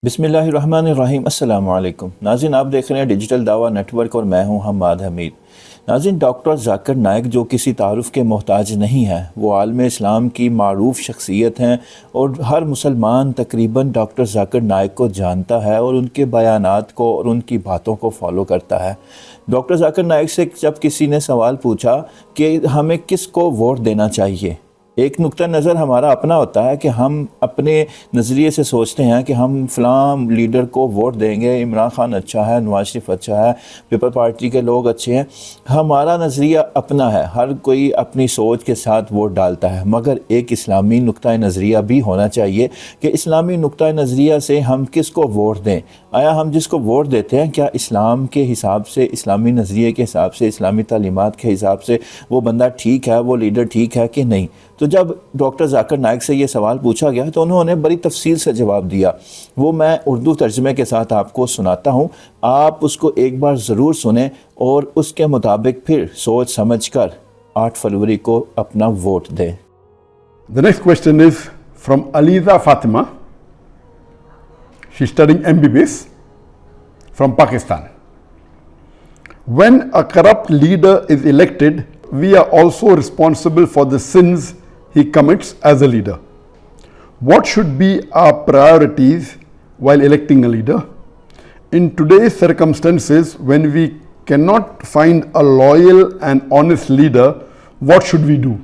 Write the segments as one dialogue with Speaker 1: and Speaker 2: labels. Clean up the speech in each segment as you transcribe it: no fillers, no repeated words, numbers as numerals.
Speaker 1: बिस्मिल्लाहिर्रहमानिर्रहीम अस्सलाम वालेकुम नाज़रीन, आप देख रहे हैं डिजिटल दावा नेटवर्क और मैं हूं हम्माद हमीद। नाज़रीन, डॉक्टर जाकिर नाइक जो किसी तारुफ़ के मोहताज नहीं है, वो आलम इस्लाम की मारूफ शख्सियत हैं और हर मुसलमान तकरीबन डॉक्टर जाकिर नाइक को जानता है और उनके बयानात को और उनकी बातों को फॉलो करता है। डॉक्टर जाकिर नाइक से जब किसी ने सवाल पूछा कि हमें किसको वोट देना चाहिए, एक नुक्ता नज़र हमारा अपना होता है कि हम अपने नज़रिए से सोचते हैं कि हम फ़लाँ लीडर को वोट देंगे, इमरान खान अच्छा है, नवाज शरीफ अच्छा है, पीपल पार्टी के लोग अच्छे हैं। हमारा नज़रिया अपना है, हर कोई अपनी सोच के साथ वोट डालता है, मगर एक इस्लामी नुक्ता नज़रिया भी होना चाहिए कि इस्लामी नुक्ता नज़रिया से हम किसको वोट दें। आया हम जिसको वोट देते हैं क्या इस्लाम के हिसाब से, इस्लामी नज़रिए के हिसाब से, इस्लामी तालीमात के हिसाब से वो बंदा ठीक है, वो लीडर ठीक है कि नहीं। तो जब डॉक्टर जाकिर नाइक से ये सवाल पूछा गया तो उन्होंने बड़ी तफसील से जवाब दिया। वो मैं उर्दू तर्जमे के साथ आपको सुनाता हूँ, आप उसको एक बार ज़रूर सुने और उसके मुताबिक फिर सोच समझ कर 8 फरवरी को अपना वोट दें।
Speaker 2: The next question is from Aliza Fatima. She's studying MBBS from Pakistan. When a corrupt leader is elected, we are also responsible for the sins he commits as a leader. What should be our priorities while electing a leader? In today's circumstances, when we cannot find a loyal and honest leader, what should we do?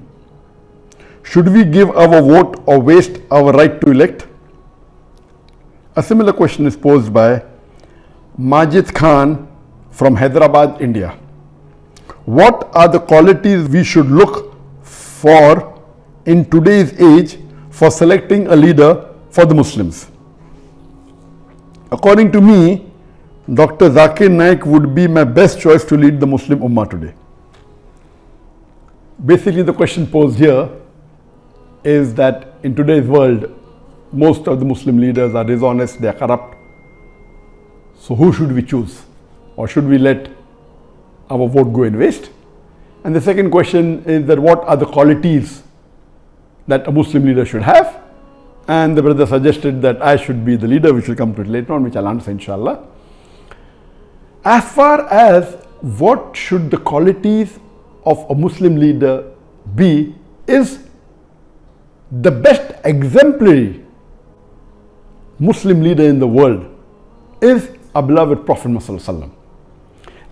Speaker 2: Should we give our vote or waste our right to elect? A similar question is posed by Majid Khan from Hyderabad, India. What are the qualities we should look for in today's age for selecting a leader for the Muslims? According to me, Dr. Zakir Naik would be my best choice to lead the Muslim Ummah today. Basically, the question posed here is that in today's world, most of the Muslim leaders are dishonest, they are corrupt. So who should we choose? Or should we let our vote go in waste? And the second question is that what are the qualities that a Muslim leader should have? And the brother suggested that I should be the leader, which will come to it later on, which I'll answer inshallah. As far as what should the qualities of a Muslim leader be, is the best exemplary Muslim leader in the world is our beloved Prophet Muhammad.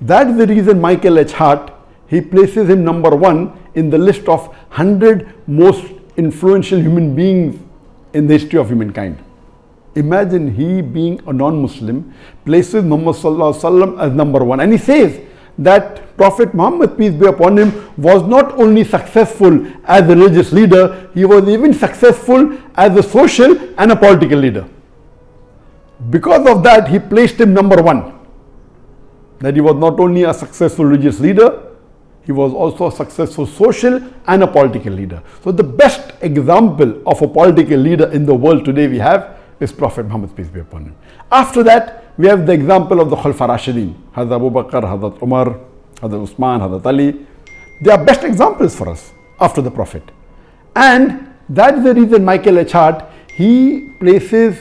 Speaker 2: That's the reason Michael H. Hart, he places him number 1 in the list of 100 most influential human beings in the history of humankind. Imagine he being a non-Muslim places Muhammad as number 1, and he says that Prophet Muhammad, peace be upon him, was not only successful as a religious leader, he was even successful as a social and a political leader. Because of that, he placed him number 1. That he was not only a successful religious leader, he was also a successful social and a political leader. So the best example of a political leader in the world today we have is Prophet Muhammad, peace be upon him. After that, we have the example of the Khulafa Rashidin, Hazrat Abu Bakr, Hazrat Umar, Hazrat Usman, Hazrat Ali. They are best examples for us after the Prophet. And that's the reason Michael H. Hart, he places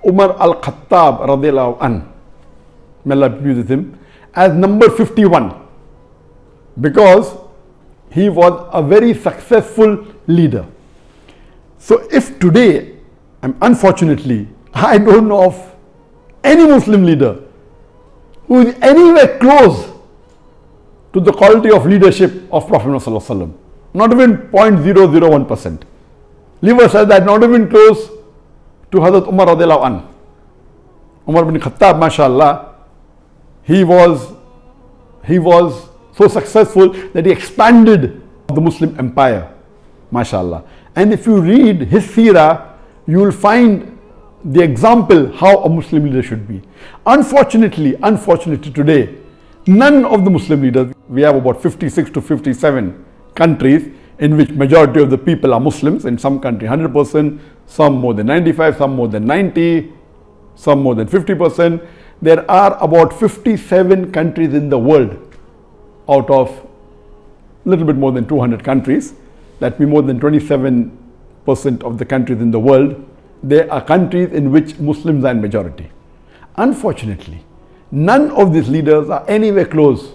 Speaker 2: Umar al-Khattab radiallahu anh, may Allah be pleased with him, as number 51, because he was a very successful leader. So if today, unfortunately, I don't know of any Muslim leader who is anywhere close to the quality of leadership of Prophet Muhammad, not even 0.001%. Leave aside that, not even close to Hazrat Umar radiallahu anh. Umar bin Khattab, mashallah, he was so successful that he expanded the Muslim empire, mashallah. And if you read his seerah, you will find the example how a Muslim leader should be. Unfortunately today, none of the Muslim leaders, we have about 56 to 57 countries in which majority of the people are Muslims. In some country 100%, some more than 95, some more than 90, some more than 50%. There are about 57 countries in the world out of a little bit more than 200 countries. That means more than 27% of the countries in the world There are countries in which Muslims are in majority. Unfortunately, none of these leaders are anywhere close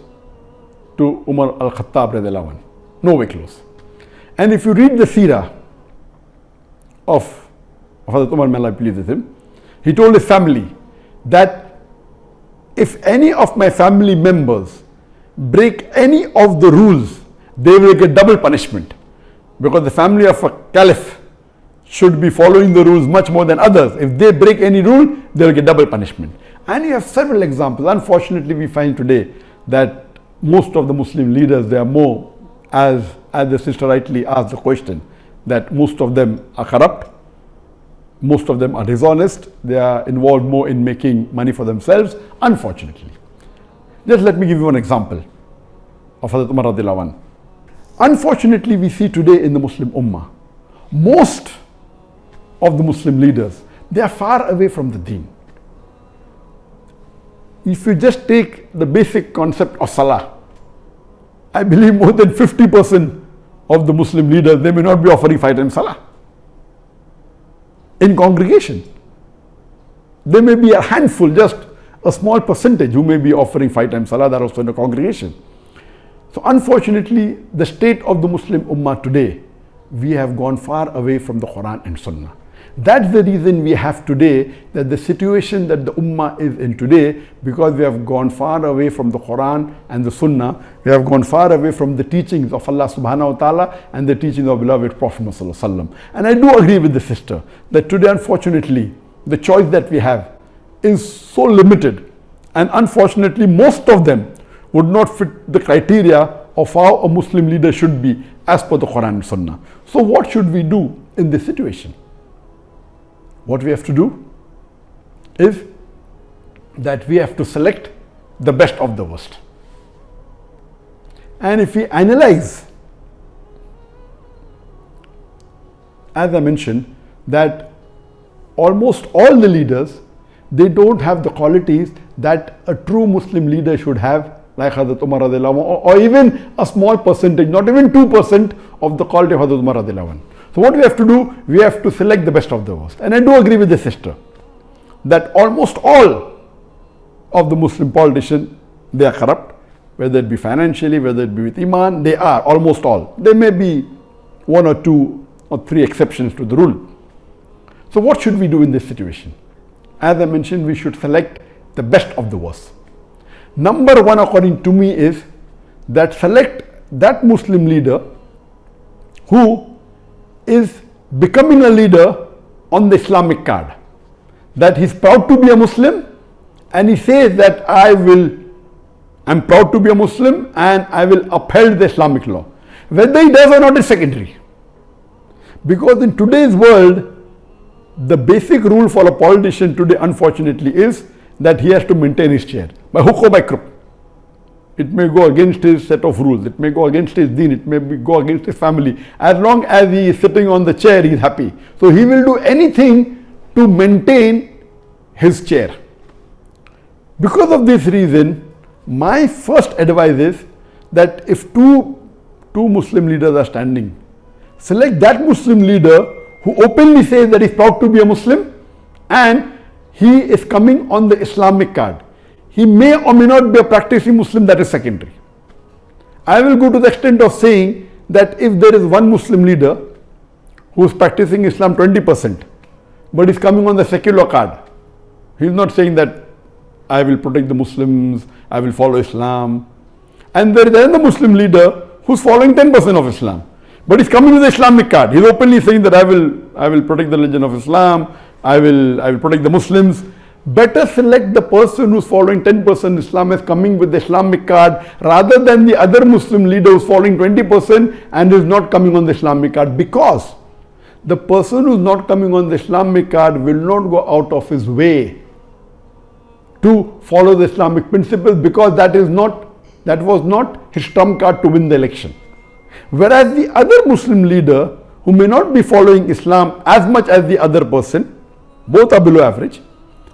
Speaker 2: to Umar al-Khattab radiallahu anhu. Nowhere close. And if you read the seerah of Hazrat Umar, may Allah be pleased with him, he told his family that if any of my family members break any of the rules, they will get double punishment, because the family of a caliph should be following the rules much more than others. If they break any rule, they will get double punishment. And you have several examples. Unfortunately, we find today that most of the Muslim leaders, they are more, as the sister rightly asked the question, that most of them are corrupt, most of them are dishonest, they are involved more in making money for themselves, unfortunately. Just let me give you one example of Hazrat Umar radiallahu anhu. Unfortunately, we see today in the Muslim Ummah, most of the Muslim leaders, they are far away from the deen. If you just take the basic concept of Salah, I believe more than 50% of the Muslim leaders, they may not be offering 5 times Salah in congregation. There may be a handful, just a small percentage who may be offering 5 times Salah, that also in a congregation. So unfortunately, the state of the Muslim Ummah today, we have gone far away from the Quran and Sunnah. That's the reason we have today, that the situation that the Ummah is in today, because we have gone far away from the Quran and the Sunnah, we have gone far away from the teachings of Allah subhanahu wa ta'ala and the teachings of beloved Prophet Muhammad sallallahu alaihi wasallam. And I do agree with the sister that today, unfortunately, the choice that we have is so limited, and unfortunately most of them would not fit the criteria of how a Muslim leader should be as per the Quran and Sunnah. So what should we do in this situation? What we have to do is that we have to select the best of the worst. And if we analyze, as I mentioned, that almost all the leaders, they don't have the qualities that a true Muslim leader should have, like Hazrat Umar radiallahu anhu, or even a small percentage, not even 2% of the quality of Hazrat Umar radiallahu anhu. So what we have to do, we have to select the best of the worst. And I do agree with the sister that almost all of the Muslim politicians, they are corrupt, whether it be financially, whether it be with Iman, they are almost all. There may be 1 or 2 or 3 exceptions to the rule. So what should we do in this situation? As I mentioned, we should select the best of the worst. Number 1, according to me, is that select that Muslim leader who is becoming a leader on the Islamic card. That he's proud to be a Muslim and he says that I'm proud to be a Muslim and I will uphold the Islamic law. Whether he does or not is secondary. Because in today's world, the basic rule for a politician today, unfortunately, is that he has to maintain his chair by hook or by crook. It may go against his set of rules, it may go against his deen, it may go against his family. As long as he is sitting on the chair, he is happy. So he will do anything to maintain his chair. Because of this reason, my first advice is that if two Muslim leaders are standing, select that Muslim leader who openly says that he is proud to be a Muslim and he is coming on the Islamic card. He may or may not be a practicing Muslim, that is secondary. I will go to the extent of saying that if there is one Muslim leader who is practicing Islam 20%, but is coming on the secular card, he is not saying that I will protect the Muslims, I will follow Islam. And there is another Muslim leader who is following 10% of Islam, but is coming with the Islamic card. He is openly saying that I will protect the religion of Islam, I will protect the Muslims. Better select the person who is following 10% Islam as coming with the Islamic card rather than the other Muslim leader who is following 20% and is not coming on the Islamic card, because the person who is not coming on the Islamic card will not go out of his way to follow the Islamic principles, because that was not his trump card to win the election. Whereas the other Muslim leader who may not be following Islam as much as the other person, both are below average,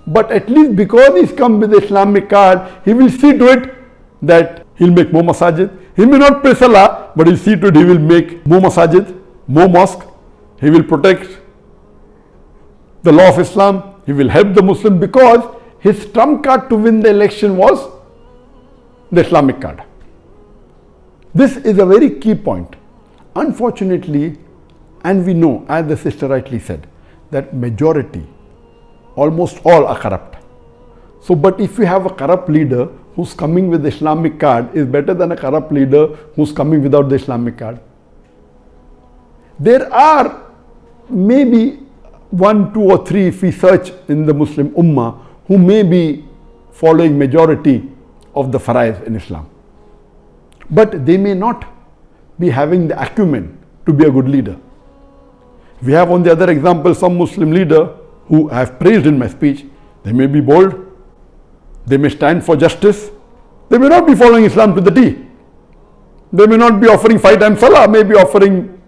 Speaker 2: but at least because he's come with the Islamic card, he will see to it that he'll make more masajid. He may not pray salah, but he'll see to it he will make more masajid, more mosque. He will protect the law of Islam, he will help the Muslim, because his trump card to win the election was the Islamic card. This is a very key point. Unfortunately, and we know, as the sister rightly said, that majority, almost all are corrupt. So, but if you have a corrupt leader who's coming with the Islamic card, is better than a corrupt leader who's coming without the Islamic card. There are maybe 1, 2 or 3, if we search in the Muslim Ummah, who may be following majority of the faraiz in Islam. But they may not be having the acumen to be a good leader. We have on the other example some Muslim leader who I have praised in my speech. They may be bold, they may stand for justice, they may not be following Islam to the T. They may not be offering 5 times salah, may be offering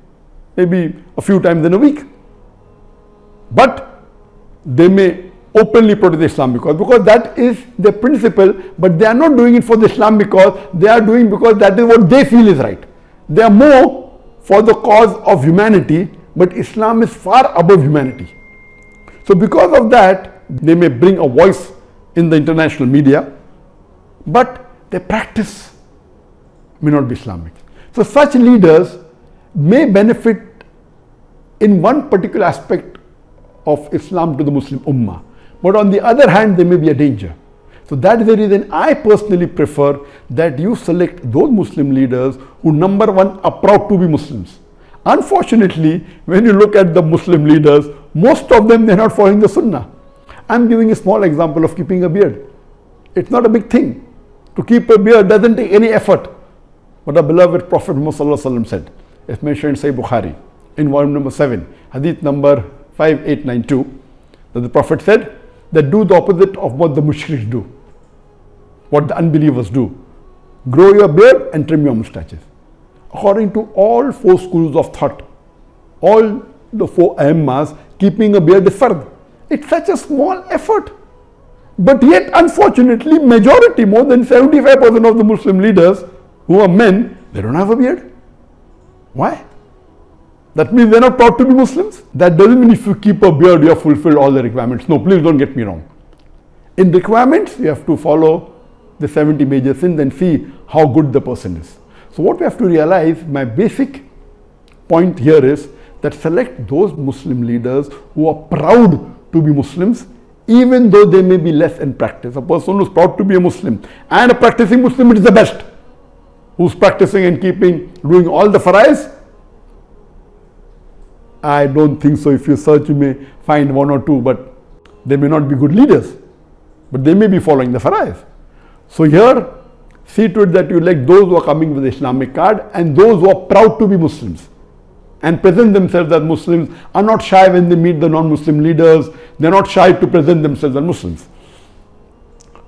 Speaker 2: maybe a few times in a week. But they may openly protest Islam because that is the principle, but they are not doing it for the Islam because they are doing because that is what they feel is right. They are more for the cause of humanity, but Islam is far above humanity. So because of that, they may bring a voice in the international media, but their practice may not be Islamic. So such leaders may benefit in one particular aspect of Islam to the Muslim Ummah, but on the other hand, they may be a danger. So that is the reason I personally prefer that you select those Muslim leaders who, number one, are proud to be Muslims. Unfortunately, when you look at the Muslim leaders, most of them, they're not following the Sunnah. I'm giving a small example of keeping a beard. It's not a big thing. To keep a beard doesn't take any effort. But our beloved Prophet Muhammad said, it's mentioned in Sahih Bukhari, in volume number 7, hadith number 5892, that the Prophet said that do the opposite of what the mushriks do, what the unbelievers do. Grow your beard and trim your mustaches. According to all 4 schools of thought, all the 4 Aimmas, keeping a beard is fard. It's such a small effort. But yet, unfortunately, majority, more than 75% of the Muslim leaders who are men, they don't have a beard. Why? That means they're not proud to be Muslims. That doesn't mean if you keep a beard, you have fulfilled all the requirements. No, please don't get me wrong. In requirements, you have to follow the 70 major sins and see how good the person is. So what we have to realize, my basic point here is that select those Muslim leaders who are proud to be Muslims, even though they may be less in practice. A person who's proud to be a Muslim and a practicing Muslim, it is the best. Who's practicing and doing all the faraiz? I don't think so. If you search, you may find 1 or 2, but they may not be good leaders, but they may be following the faraiz. So here, see to it that you elect those who are coming with the Islamic card and those who are proud to be Muslims and present themselves as Muslims, are not shy when they meet the non-Muslim leaders. They're not shy to present themselves as Muslims.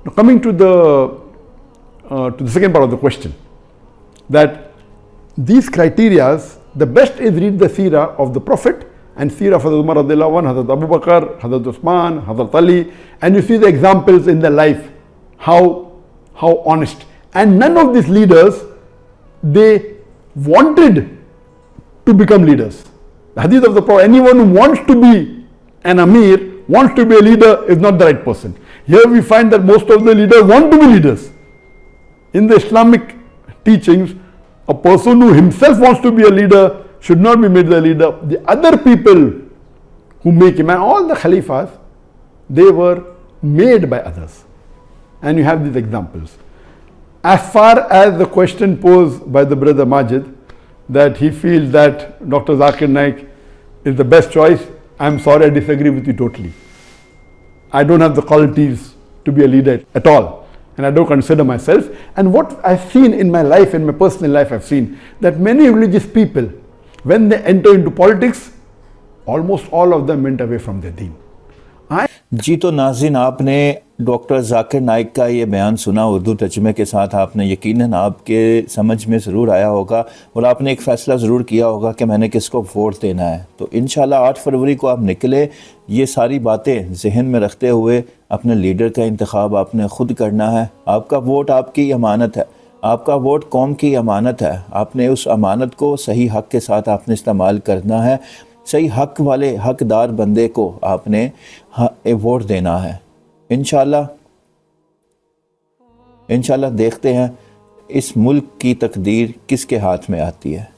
Speaker 2: Now coming to the second part of the question, that these criterias, the best is read the seerah of the Prophet and seerah of Hazrat Umar radiallahu anh, Hazrat Abu Bakr, Hazrat Usman, Hazrat Ali, and you see the examples in their life, how honest. And none of these leaders, they wanted to become leaders. The hadith of the Prophet, anyone who wants to be an Amir, wants to be a leader, is not the right person. Here we find that most of the leaders want to be leaders. In the Islamic teachings, a person who himself wants to be a leader should not be made the leader. The other people who make him, and all the Khalifas, they were made by others. And you have these examples. As far as the question posed by the brother Majid, that he feels that Dr. Zakir Naik is the best choice, I'm sorry, I disagree with you totally. I don't have the qualities to be a leader at all, and I don't consider myself. And what I've seen in my life, in my personal life, I've seen that many religious people, when they enter into politics, almost all of them went away from their deen.
Speaker 1: जी, तो नाज़रीन, आपने doctor Zakir Naik का ये बयान सुना उर्दू तर्जुमे के साथ। आपने यकीनन आपके समझ में ज़रूर आया होगा और आपने एक फ़ैसला ज़रूर किया होगा कि मैंने किसको वोट देना है। तो इंशाल्लाह 8 फरवरी को आप निकले, ये सारी बातें जहन में रखते हुए अपने लीडर का इंतखाब आपने ख़ुद करना है। आपका वोट आपकी अमानत है, आपका वोट कौम की अमानत है। आपने उस अमानत को सही हक़ के साथ आपने इस्तेमाल करना है। सही हक वाले हकदार बंदे को आपने वोट देना है। इंशाल्लाह देखते हैं इस मुल्क की तकदीर किसके हाथ में आती है।